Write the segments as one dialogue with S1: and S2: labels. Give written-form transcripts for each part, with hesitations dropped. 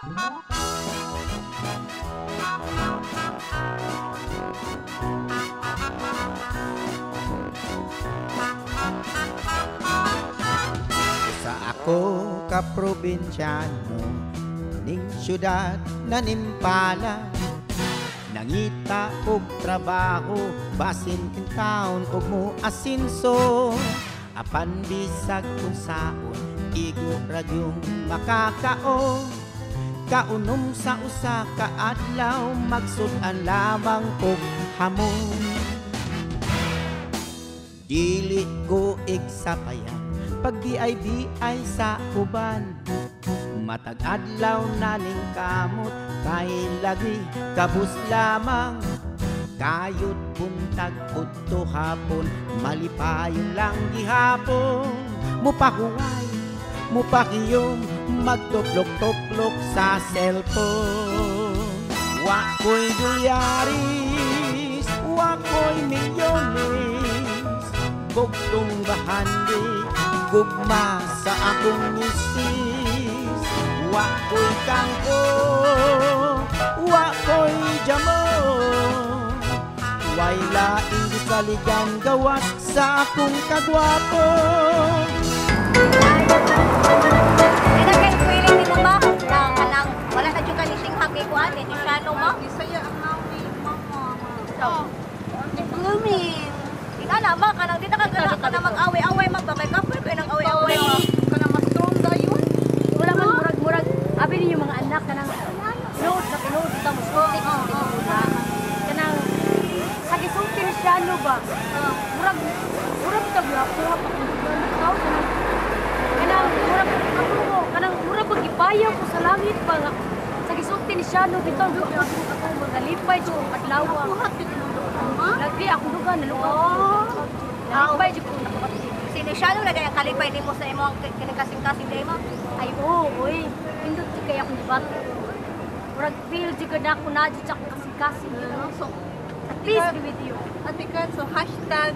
S1: Sa ako ka probinsyano ning syudad na nimpala, nangita og trabaho basin in town og mo asinso, apan bisag kung saon igo radyong makakao, kaunom sa usa ka adlaw magsud-an lamang og hamon. Dili ko igsapayan pag BIBI sa uban, matag adlaw naning kamot kay lagi kabus lamang, kayod buntag udto hapon malipayon lang gihapon, mupahuway mupakiyom magtuplok-tuplok sa cellphone. Wako'y dolyaris, wako'y milyones, bugtong bahandi gugma sa akong misis. Wako'y kangko, wako'y jamon, way laing gisaligan gawas sa akong kagwapo.
S2: Ina kay feeling nimo ba? Nang wala na jud kani sing hagi ko ani, ni Shano mo?
S3: Isaya ang nawi, mama.
S2: So, Glumin. Ina ba kanang di na kagala ka na mag-away-away magpamay ka pero nang away-away mo.
S3: Kana mas strong dayon.
S4: Wala man murag-murag. Abi ninyo mga anak kanang load na pinood ta mo sultik. Kanang sa gisulti ni Shano ba? Murag ta gyapon tao kanang murag pagipayaw ko sa langit ba nga sa gisulti ni Shano bitaw ako magalipay jud ko adlaw. Lagi ako duga nalugaw. Nalipay jud ko.
S2: Sino Shano na kaya kalipay nimo sa imong kinakasing-kasing day mo?
S4: Ay oo, oy. Pindot jud kay akong debate. Murag feel jud ko na ako na jud sa kasing-kasing.
S3: So,
S4: Please be with you.
S3: ate Kat, so hashtag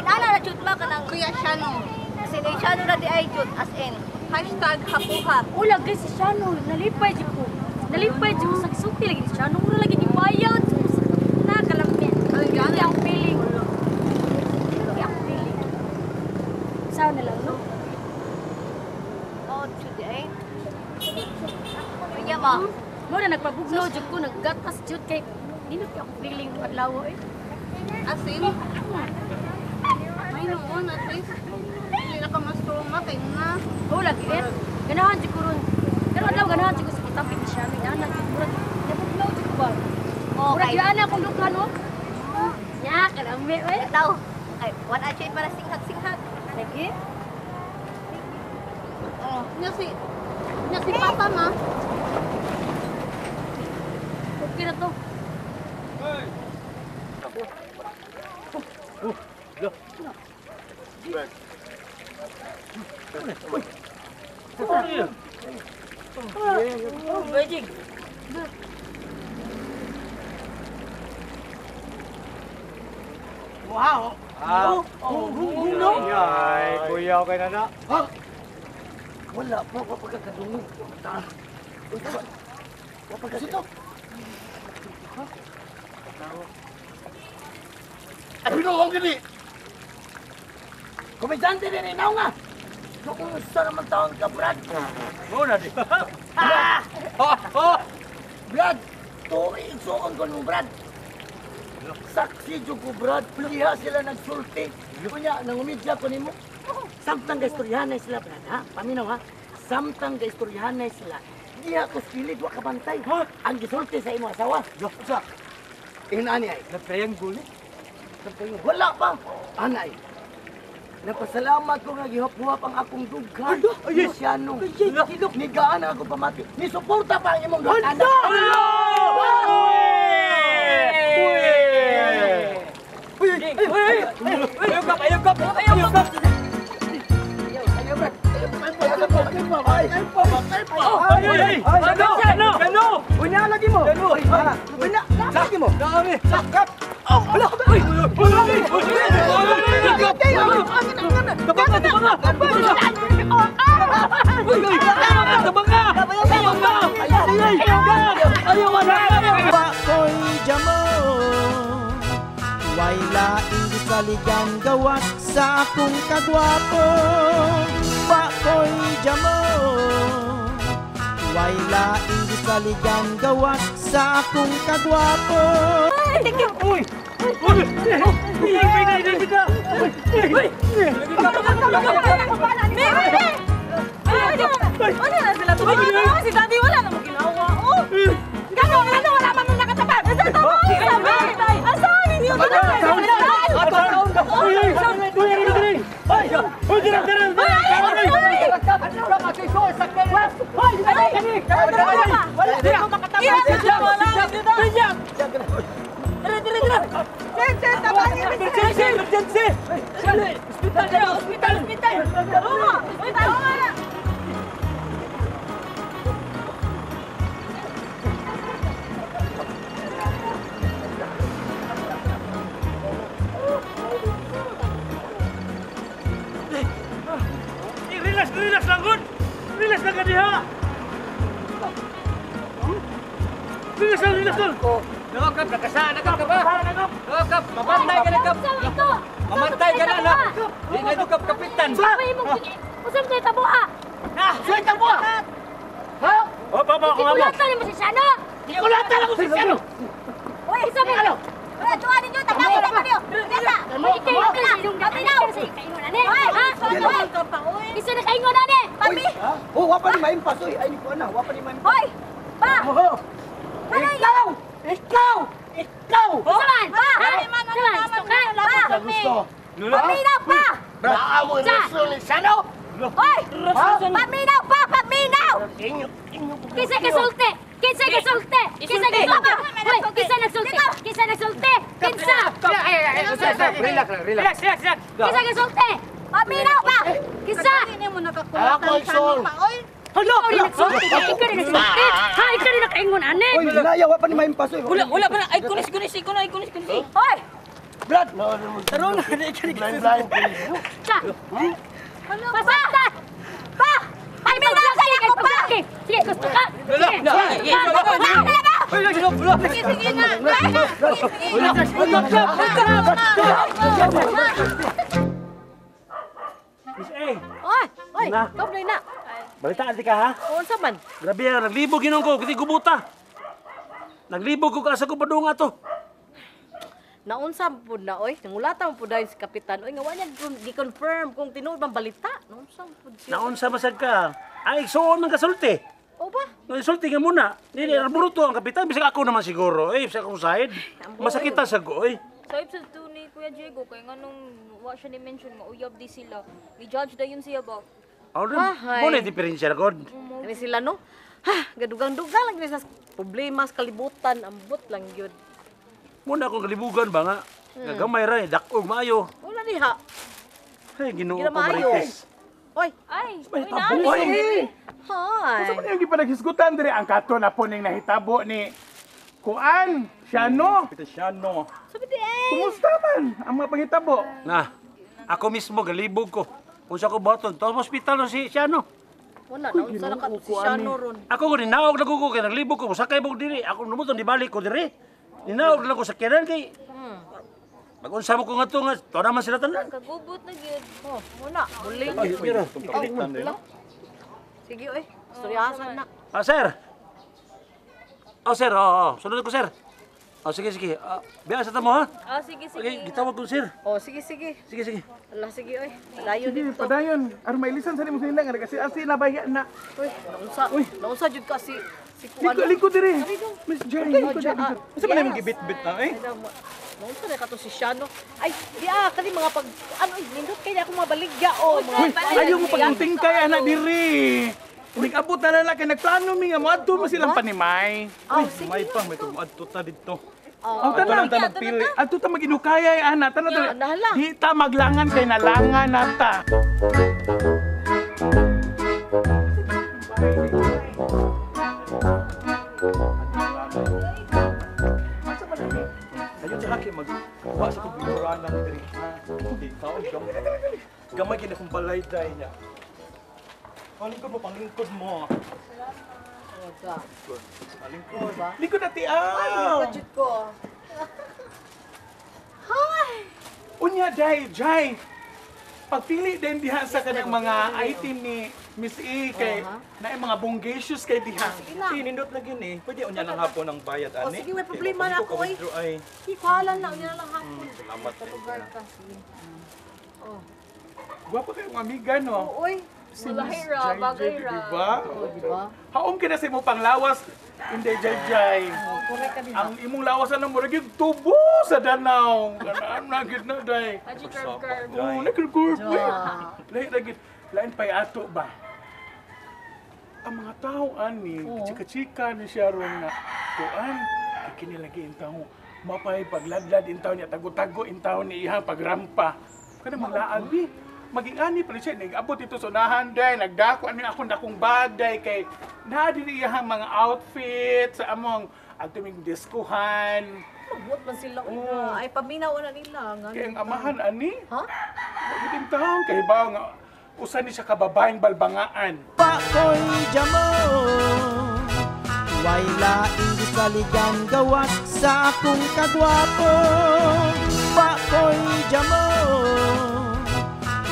S2: Inana na jud ba kanang
S3: Kuya Shano.
S2: sino Shano na di ay jud as in.
S3: Hashtag hapuha.
S4: Ulag guys si Shano, nalipay jud ko. Nalipay jud ko sa gisulti lagi ni Shano. Mura lagi gibayad. Na kalamit. Hindi ang feeling. Hindi ang feeling. Sao na lang, no?
S2: Oh, jud ay. Kuya mo.
S4: Mura nagpabugno jud ko, naggatas jud kay di na kay ako feeling adlaw eh.
S3: Asin. May noon at least. Hindi na ka mas strong ma kay nga.
S4: Ulag eh. Ganahan jud ko ron. Pero adlaw ganahan jud ko sa kitapit ni Shano. Yan na mura nabugno jud ko ba?
S2: Oh,
S4: Mura
S2: kay
S4: gyud ana akong lukhan no. Ya, kalami eh.
S2: daw. Ay, one achieve para singhag-singhag.
S4: Lagi.
S2: Oh.
S3: Nya si Papa ma.
S4: Okay na to.
S5: Wow! Ay, kuya, okay na na. Ha? Wala pa, wapagkakadungog. Wapagkasito. Ay, binuhong gini! Komedyante din, inaw nga! Kung isa naman taon ka, Brad. Muna di. Brad, tuigsoon ko nung Brad. Saksi jud ko, Brad. Pliha sila nagsulti. Kunya, nangumidya ko nimo. Samtang gaistoryahanay sila, Brad, ha? Paminaw, ha? Samtang gaistoryahanay sila. Diha ko skilid, wa kabantay. Ang gisulti sa imo asawa. Sa? Inani ay. Nagtriangle? Wala pa. Anay. Napasalamat ko nga gihap-huhap ang akong dughan. Ay, Shano. Nigaan ako pamati. Nisuporta pa ang imong dughan.
S1: saligan gawas sa akong kagwapo. Bakoy jamo, way laing gisaligan gawas sa akong kagwapo.
S6: Uy! Uy!
S2: Ano na sila? Tumigil na si Daddy, wala namang ginawa. Oh! Gano'n, wala man nung nakatapat. Asa tamo? Sabi! Asahan ninyo?
S6: Relax lang, good! Relax lang ka diha! Relax lang!
S7: Nakakap, nakap ka ba? Nakakap, mamantay ka na kap! Mamantay ka na, anak! Di nga ito kap kapitan!
S4: Usap tayo tabo ha!
S5: Suway ka mo! Ha?
S6: Oh, baba ako nga mo!
S4: Ikulatan mo si Shano!
S5: Ikulatan ako si Sano!
S4: Uy, isa mo!
S2: Uy, tuwa ninyo, tanakin na kayo. Kesa!
S4: Uy, ikaw na sa ilong dati na! Sa ikaingon na ni! Ha? Isa na kaingon na ni!
S2: Pami!
S1: Oh, wapa ni maimpas, oy. Ay, ni ko na, wapa ni maimpas.
S2: Hoy! Pa!
S5: Ikaw! Ikaw! Ikaw!
S4: Isa man!
S2: Pa!
S4: Ha?
S2: Ay, man,
S4: Isa man! Gusto ka?
S2: Pa!
S1: Gusto.
S2: Paminaw pa!
S5: Naamoy Rasul ni Sano!
S2: Hoy! Paminaw pa! Paminaw!
S4: Kisa kasulti! Kisa kasulti! Kisa kasulti! Hoy, kisa nagsulti! Kisa nagsulti! Kisa!
S7: Relax lang, relax!
S4: Kisa kasulti!
S2: Paminaw pa!
S4: Kisa!
S5: Ako ay Sol!
S4: Ikaw rin nagsulti! Ikaw rin nagsulti! Ha? Ikaw rin nakaingon, ane!
S1: Oy, hinaya, wapa ni maimpas, oy.
S7: Wala ba na? Ay, kunis!
S2: Hoy!
S5: Brad! Taro na! Blind!
S4: Sa! Pasata!
S2: Pa! Paminaw sa ako pa!
S4: Sige, gusto ka? Sige!
S2: Sige nga!
S6: Miss A!
S2: Hoy!
S6: Na.
S2: Doble na!
S6: Balitaan di ka ha?
S2: Unsa man?
S6: Grabe yan, naglibog yun ko, kiti gubuta! Naglibog ko ka sa kupadunga to!
S2: Naunsa po na, oy. Nangulata mo po dahil si Kapitan. Oy, nga wala di-confirm kung tinuod bang balita. Naunsa po siya.
S6: Naunsa masag ka? Ay, suon ng kasulti!
S2: O ba?
S6: Nasulti ka muna. Hindi, naburuto ang kapitan. Bisag ako naman siguro. Sa akong side. Masakita sa go,
S8: Saib sa to ni Kuya Diego, kaya nga nung wa siya ni-mention, mauyab di sila. I-judge da yun siya ba?
S6: Ako rin,
S2: Ahay.
S6: muna yung diferensya na god.
S2: Ano sila, no? Ha, gadugang-dugang lang yun sa problema, sa kalibutan, ambot lang yun.
S6: Muna akong kalibugan ba nga? Gagamay ra, dakog maayo.
S2: Wala diha.
S6: Ay, ginoo
S2: Gila
S6: ko
S2: maayo.
S6: marites.
S2: Oy,
S8: Ay,
S6: May
S8: uy,
S6: tabo,
S8: naalis.
S2: hi.
S9: Sa mga yung panaghisgutan diri ang kato na po ning nahitabo ni Kuan, Shano.
S6: Shano.
S2: Sabi di eh.
S9: Kumusta man ang mga panghitabo?
S6: Na, ako mismo galibog ko. Kung sa ko baton, to hospital no si Shano.
S2: Wala, naunsa na ka to si Shano ron.
S6: Ako ko ninaog na ko kay naglibog ko sakay bog diri. Ako numuton di balik ko diri. Ninaog na ko sa kiran kay Pag-unsa mo ko nga to nga, to naman sila tanan.
S8: Kagubot na gyud.
S2: Oh, muna. Muli.
S6: Ay, mira.
S2: Sige, oy. Storyasan na.
S6: Ah, sir. Oh, sir. Sunod ko, sir. Oh, sige. Biya sa tamo, ha?
S8: Ah, sige.
S6: Okay, gitawag ko, sir.
S2: Oh, sige, sige.
S6: Sige.
S2: Ala, sige, oy. Layo
S9: Sige,
S2: dito.
S9: padayon. Aron mailisan sa nimo sila nga kasi asi na bahiya na.
S2: Uy, naunsa jud ka si Kuan.
S9: Liko diri. Miss Jerry, liko diri.
S2: Sa man imong gibit-bit na naunsa na ka to si Shano. Ay, di kani mga pag ano, nindot kay ako mabaligya o
S9: Uy,
S2: mga
S9: ayaw mo pagtingting kay anak diri. Nag-abot na lalaki, nagplano mi nga moadto mo silang panimay.
S2: Oh, sige.
S9: May tumadto ta dito. Oh, tanan ta magpili. Adto ta maginukayay ana, tanan ta.
S2: Nahala.
S9: Di ta maglangan kay nalangan nata.
S10: Ayun sa haki magwa sa kubiluran ng diri. Di taon gamay kini kong balay day niya. Palingkod mo, panglingkod mo. Palingkod.
S9: Liko na ti aw.
S2: Budget ko.
S9: Uy, Unya, Jai. Pagpili din diha sa kanang mga item ni Miss E kay na mga bonggacious kay diha.
S10: Sinindot na yun eh. Pwede unya ng hapon ang bayad,
S4: O
S10: ani.
S4: sige, may problema na ako eh.
S10: Ay,
S4: Ikalan na, niya lang hapon.
S10: salamat.
S4: Sa lugar ka. Sige. Oh.
S9: Gwapo kayong amiga, no?
S4: Uy.
S8: Bagay ra, bagay ra.
S9: Diba?
S4: Oh, di ba?
S9: Haom ka na sa imong panglawas. Hindi, Jai.
S4: Correct ka din.
S9: Ang imong lawasan ng murag yung tubo sa danaw. Kanaan na gid na, Day.
S8: Aji curve.
S9: Oo, nagkurkurp. Lain pa'y ato ba? Ang mga tao, ani, chika-chika ni siya ron na kuan. Kinilagi in tao. Mapay pagladlad in tao niya, tago-tago in tao ni ihang pagrampa. Kada maglaag, maging ani pa rin siya, nag-abot ito sa unahan day, nagdako ano akong dakong baday kay nadiri iyang mga outfit sa among atuming diskuhan.
S4: Mabuot man sila. Ay, paminaw na nila.
S9: Kaya ang amahan ani,
S4: Ha?
S9: magiting taon kay baw nga usan ni siya kababaeng balbangaan.
S1: Pakoy jamo way laing saligan gawas sa akong kagwapo. Pakoy jamo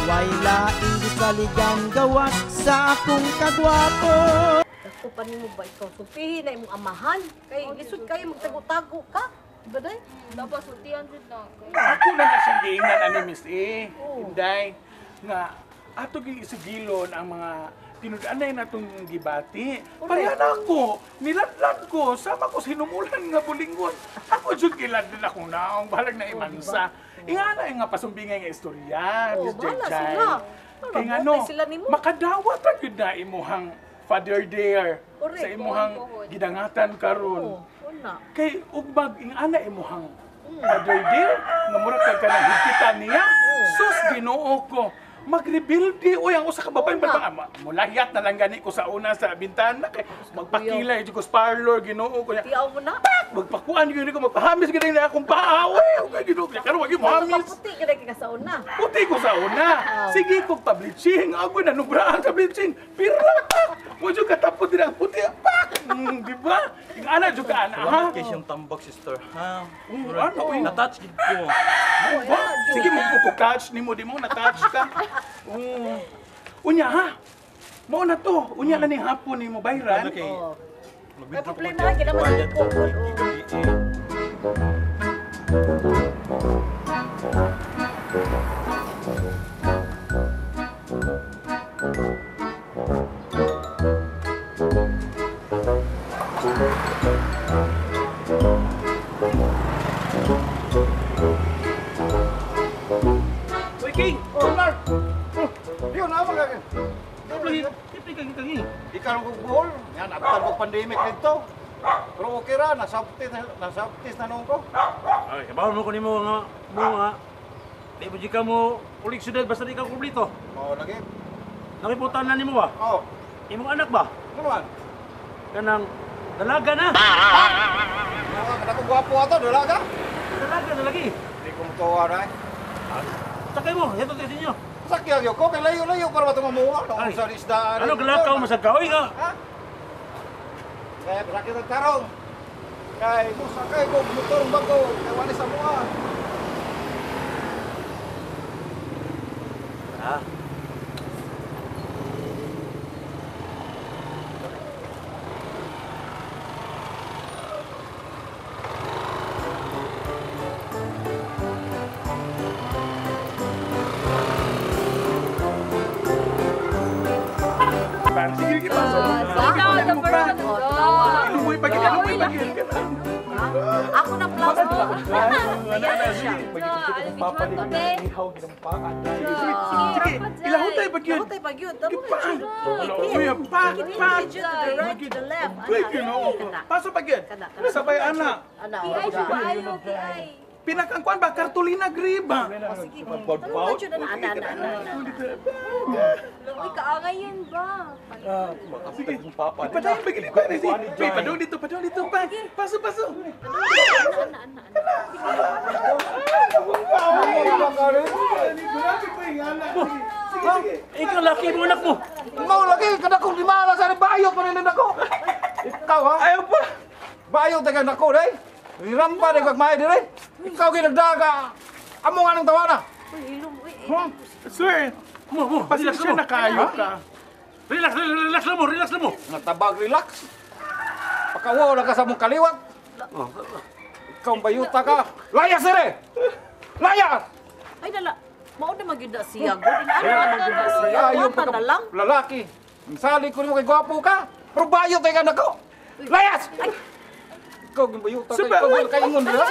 S1: way laing saligan gawas sa akong kagwapo.
S4: Ako pa mo ba ikaw? Supihin na imong amahan. Kay lisod kayo magtago-tago ka. Diba day?
S8: Dapat sultihan jud na.
S9: Ako na na siyang giingnan ani Miss E. Inday nga ato gyud isigilon ang mga tinud-anay natong gibati. Pareha na ako, niladlad ko, sama ko sinumulan nga bulingon. Ako jud giladlad akong naong balag na imansa. Ingana nga pasumbingay nga istorya, Miss
S4: bahala
S9: Jai.
S4: sila.
S9: Kay nga
S4: Mabuti
S9: no,
S4: sila nimo.
S9: makadawat ra gyud na imuhang Father Dare
S4: Correct.
S9: sa imuhang gidangatan karon.
S4: Una.
S9: Kay ugbag ingana imuhang Father Dare nga murag kag kanang higpitan niya. Sus Ginoo ko. Mag-rebuild di uy ang usa ka babaeng balbang mulahiyat na lang gani ko sa una sa bintana kay magpakilay jud ko sa parlor Ginoo ko niya.
S4: Tiyaw mo na.
S9: Magpakuan gyud ko magpahamis gyud na akong paawi. Okay Ginoo ko karon wagi mo hamis.
S4: Puti ka ka sa una.
S9: Puti ko sa una. Sige ko pa-bleaching. Ako na nubraan sa bleaching. Pirla pa. Mo jud katapos din ang puti. Di ba? Yung ana jud ka ana ha.
S10: Salamat kay siyang tambak, sister. Ha?
S9: Ano uy?
S10: Na-touch gid ko.
S9: Ba? Sige mo ko catch nimo di mo na-touch ka. Unya ha. Mao na to. Unya na ni hapon nimo bayran.
S10: Okay.
S4: May problema lagi naman sa ko.
S9: Uy King, Omar.
S11: Yun, apa lagi? Ikan ko buhol, yan, after ko pandemic nito. Pero okay ra, nasabtis na nung ko.
S6: Ay, kabawan mo ko nimo nga di mo jika mo ulik sudad basta di ka kumplito.
S11: Oo, lagi.
S6: Nakiputan na nimo ba?
S11: Oo,
S6: Imong anak ba?
S11: ano man?
S6: Kanang dalaga na.
S11: Kada ko gwapo ato, dalaga.
S6: Dalaga na lagi.
S11: Hindi ko matuwa na eh.
S6: Sakay mo, heto tayo ninyo.
S11: Sakya ko, kay layo-layo para matumamuha.
S6: Ay.
S11: Sa isdaan.
S6: Ano galakaw mo sa kahoy nga?
S11: Ha? Kaya sakit ang tarong. Kay mo sakay ko, motor bago. Kay wali sa mua.
S6: Ah.
S9: Sige, sige, pasok.
S8: The first
S9: Ilumoy pagin, ilumoy pagin.
S4: Ako na plus mo.
S10: Ihaw ginampakan.
S9: Sige, ilahon tayo pagin.
S4: Ako tayo pag-yun. Tama na
S9: Paan?
S4: siya.
S9: Uy, ang paan, paan.
S4: To the right, to the left.
S9: Wait, Ginoo ko. Pasok pagin. Sabay anak.
S4: Ana,
S9: Pinakangkuan ba? Kartolina griba.
S4: sige. Tama na siya. Ana.
S8: Uy, kaangayin ba?
S9: Sige, ipadayon pagin. Padong dito, pa. Pasok, pasok.
S6: Ikaw laki mo anak mo.
S11: Mau lagi, kada kong di malas sa bayo pa rin ako. Ikaw ha?
S9: Ayaw pa.
S11: Bayo taga nako day. Rirampa day kag may dire. Ikaw ginagdaga. Amo nga nang tawana.
S9: Sir, pasensya na kayo ka.
S6: Relax lang mo.
S11: Natabag relax. Pakawaw lang ka sa mong kaliwat. Ikaw bayuta ka. Layas dire! Layas!
S2: Ay, nala. Mao na magyud na siya. Good na siya.
S11: Ayaw
S2: Wata na lang.
S11: lalaki. Ang sali ko mo kay gwapo ka. Pero bayot ay ka na ko. Layas! Ikaw bayuta ka. Ikaw wala kaingon nila.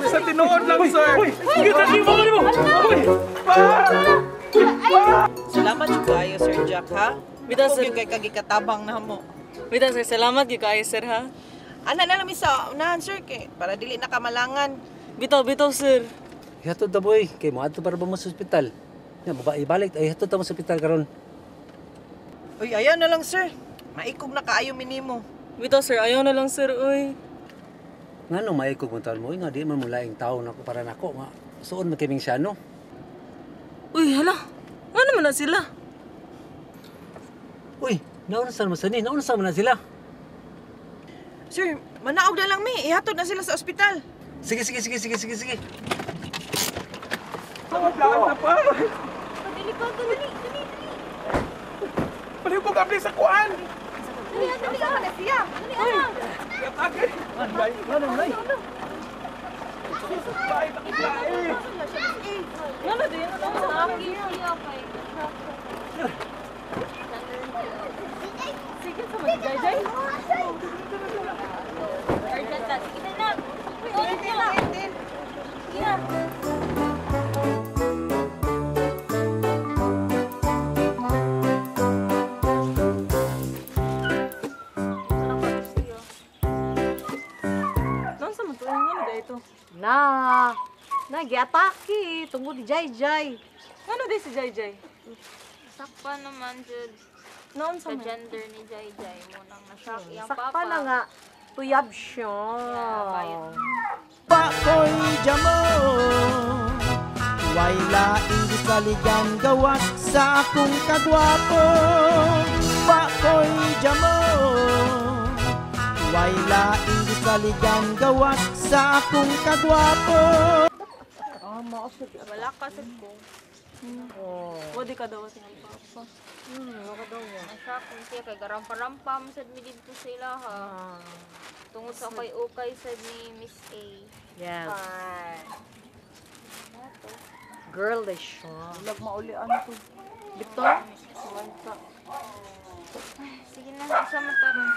S9: Sa tinuod lang, sir.
S12: Salamat yung kayo, Sir Jack, ha?
S2: Bitaw, sir.
S12: Huwag yung kay kagikatabang na mo.
S2: Bitaw, sir. Salamat yung kayo, sir, ha?
S12: Ana na lang sa unahan, sir, kay para dili na kamalangan.
S2: Bitaw, sir.
S13: Hatod ta boy, kay mo adto para ba mo sa ospital. Nga babae balik ay hatod ta mo sa ospital karon.
S12: Uy, ayaw na lang, sir. Maikog na kaayo minimo.
S2: Bitaw, sir. Ayaw na lang, sir. Uy.
S13: Ngano maikog mo taon mo nga di man mulaing tawo nako para nako nga. Suon man kaming siya no.
S2: Uy, hala. Ano naman na sila?
S13: Uy, nauna sa man sani, nauna sa man na sila.
S12: Sir, manaog na lang mi. Ihatod na sila sa ospital.
S13: Sige.
S9: Tawaglaan na pa.
S8: Dali ka, dali.
S9: Palihog abli sa kuan.
S8: Dali ka na siya. Dali, anak.
S13: Manay.
S2: Ano din? Ano sa akin? Sige, sa mag-jay-jay.
S8: Urgent na. Sige na. Ulit na. Sige na.
S4: Nag-atake tungod di Jay-Jay.
S2: Ano din si Jay-Jay?
S8: Sakpa naman, Jud.
S2: Noon
S8: Sa gender ni Jay-Jay mo nang na-shock iyang papa.
S4: Sakpa na nga. Tuyab siya.
S1: Pakoy jamo way laing gisaligan gawat sa akong kagwapo. Pakoy jamo way laing gisaligan gawat sa akong kagwapo.
S8: Wala ka sa ko.
S2: Wadi ka daw sa papa.
S8: Na-shock kung siya kay garampa-rampa sad mi dito sa ilaha. Tungod sa ukay sad ni Miss A.
S4: Yes.
S8: Ato.
S4: Girlish siya.
S2: Lag maulian to.
S4: Victor?
S8: Sige na, isa mataron.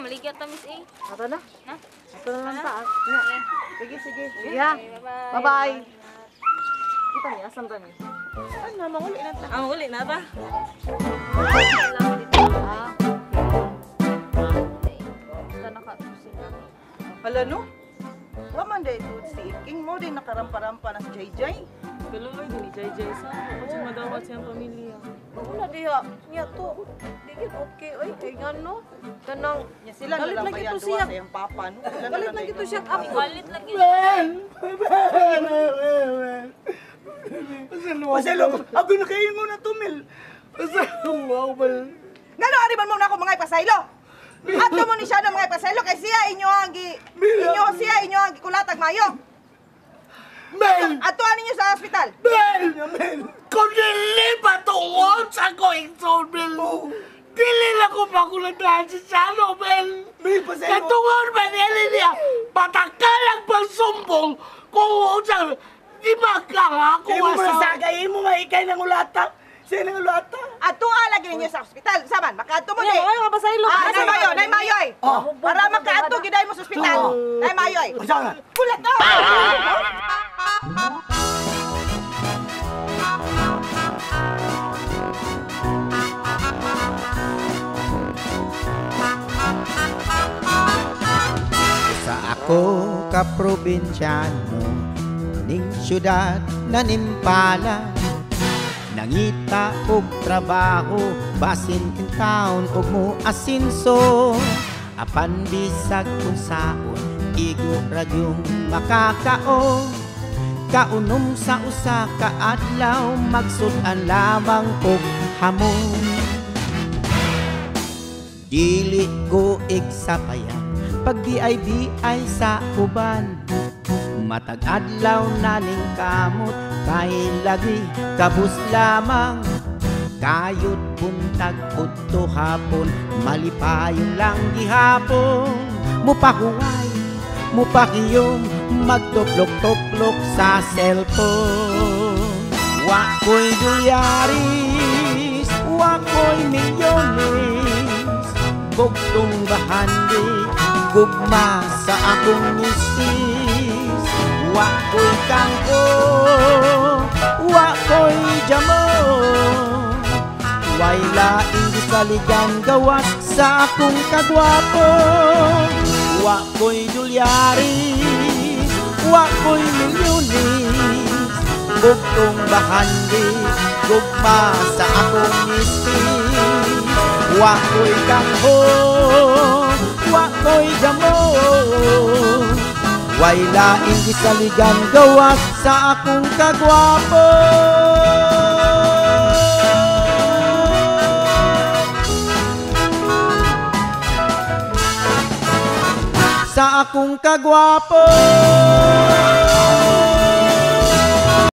S8: Maligyan ta Miss A.
S4: Ato na?
S8: Na?
S4: Ato na lang ta.
S8: Sige.
S4: Sige ha.
S8: Bye-bye.
S4: Bye-bye.
S2: Kita ni, asan ta ni?
S8: Ano, manguli na ta.
S2: Uli na ta.
S8: Basta nakatusin na.
S12: Hala no? Waman day to si King mo din nakarampa-rampa na si JJ.
S2: Kaluloy din ni Jay-Jay sa. Kasi madawat siyang pamilya.
S4: Wala diha. Niya to. Digit okay. Oy, kay ngano? Kanang
S12: Nya sila na
S4: Galit
S12: lang
S4: lagi
S12: bayan
S4: to
S12: duwa
S4: siya.
S12: sa iyang papa no.
S4: galit lagi to siya up.
S8: Galit lagi.
S5: Paselo, abi na kayo mo na tumil. Paselo mo, bal.
S12: Ngano ari man mo na ako mga ipasaylo? Ato mo ni siya na mga ipasaylo kay siya inyo ang gikulatag mayo.
S5: Mel!
S12: Atuan ninyo sa ospital.
S5: Mel! Kung dili pa tungod sa going to, Mel. Dili na ko makulatahan si Salo, Mel. Mel, paselo. Katungod ba niya? Patakalang pagsumbong kung usang di makang ako asa. Di mo masagay mo maikay ng ulata. Siya ng ulata.
S12: Atuan lagi ninyo sa ospital. Saman, makaadto mo di.
S2: Ay, mapasaylo.
S12: Nay mayoy. Para makaadto giday mo sa ospital. Nay mayoy.
S5: Saan?
S12: Kulat na.
S1: Sa ako ka probinsyano ning syudad na nimpala nangita og trabaho basin in town og mo asinso apan bisag kung saon igo radyong makakaon kaunom sa usa ka adlaw magsud-an lamang og hamon dili ko igsapayan pag BIB ay sa uban Matag adlaw naning kamot kay lagi kabus lamang. Kayot buntag udto hapon, malipayon lang gihapon. Mupakuway, mupakiyom, magtuplok-tuplok sa cellphone. Wako'y dolyaris, wako'y milyones, gugtong bahandi, gugma sa akong misis. Wako'y kangko, wako'y jamo, way laing gisaligan gawas sa akong kagwapo. Wako'y dolyaris, wako'y milyones, gugtong bahandi, gugma sa akong misis. Wako'y kangho, wako'y jamo, way laing gisaligan gawas sa akong kagwapo. Sa akong kagwapo.